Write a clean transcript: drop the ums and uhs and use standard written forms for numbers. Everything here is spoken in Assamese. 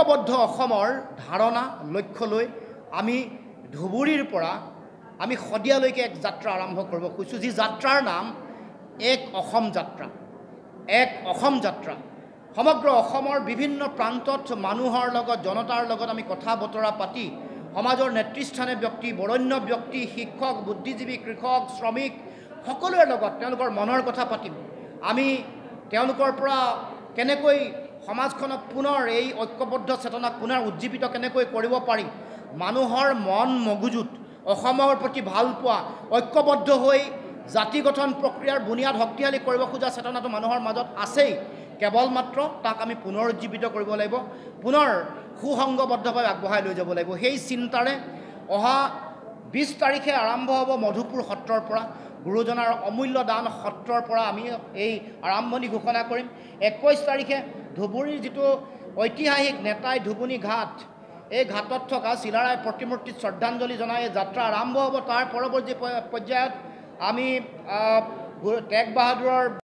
ঐক্যবদ্ধ অসমৰ ধাৰণা লক্ষ্য লৈ আমি ধুবুৰীৰ পৰা আমি শদিয়ালৈকে এক যাত্ৰা আৰম্ভ কৰিব খুজিছোঁ, যি যাত্ৰাৰ নাম এক অসম যাত্ৰা। এক অসম যাত্ৰা সমগ্ৰ অসমৰ বিভিন্ন প্ৰান্তত মানুহৰ লগত, জনতাৰ লগত আমি কথা বতৰা পাতি সমাজৰ নেতৃস্থানীয় ব্যক্তি, বৰেণ্য ব্যক্তি, শিক্ষক, বুদ্ধিজীৱী, কৃষক, শ্ৰমিক সকলোৰে লগত তেওঁলোকৰ মনৰ কথা পাতিম। আমি তেওঁলোকৰ পৰা কেনেকৈ সমাজখনক পুনৰ এই ঐক্যবদ্ধ চেতনাক পুনৰ উজ্জীৱিত কেনেকৈ কৰিব পাৰি, মানুহৰ মন মগজুত অসমৰ প্ৰতি ভাল পোৱা, ঐক্যবদ্ধ হৈ জাতি গঠন প্ৰক্ৰিয়াৰ বুনিয়াদ শক্তিশালী কৰিব খোজা চেতনাটো মানুহৰ মাজত আছেই, কেৱল মাত্ৰ তাক আমি পুনৰ উজ্জীৱিত কৰিব লাগিব, পুনৰ সুসংগবদ্ধভাৱে আগবঢ়াই লৈ যাব লাগিব। সেই চিন্তাৰে অহা 20 তাৰিখে আৰম্ভ হ'ব মধুপুৰ সত্ৰৰ পৰা, গুৰুজনাৰ অমূল্য দান সত্ৰৰ পৰা আমি এই আৰম্ভণি ঘোষণা কৰিম। 21 তাৰিখে ধুবুৰীৰ যিটো ঐতিহাসিক নেতাই ধুবুনী ঘাট, এই ঘাটত থকা চিলাৰায় প্ৰতিমূৰ্তিত শ্ৰদ্ধাঞ্জলি জনাই যাত্ৰা আৰম্ভ হ'ব। তাৰ পৰৱৰ্তী পৰ্যায়ত আমি টেগ বাহাদুৰৰ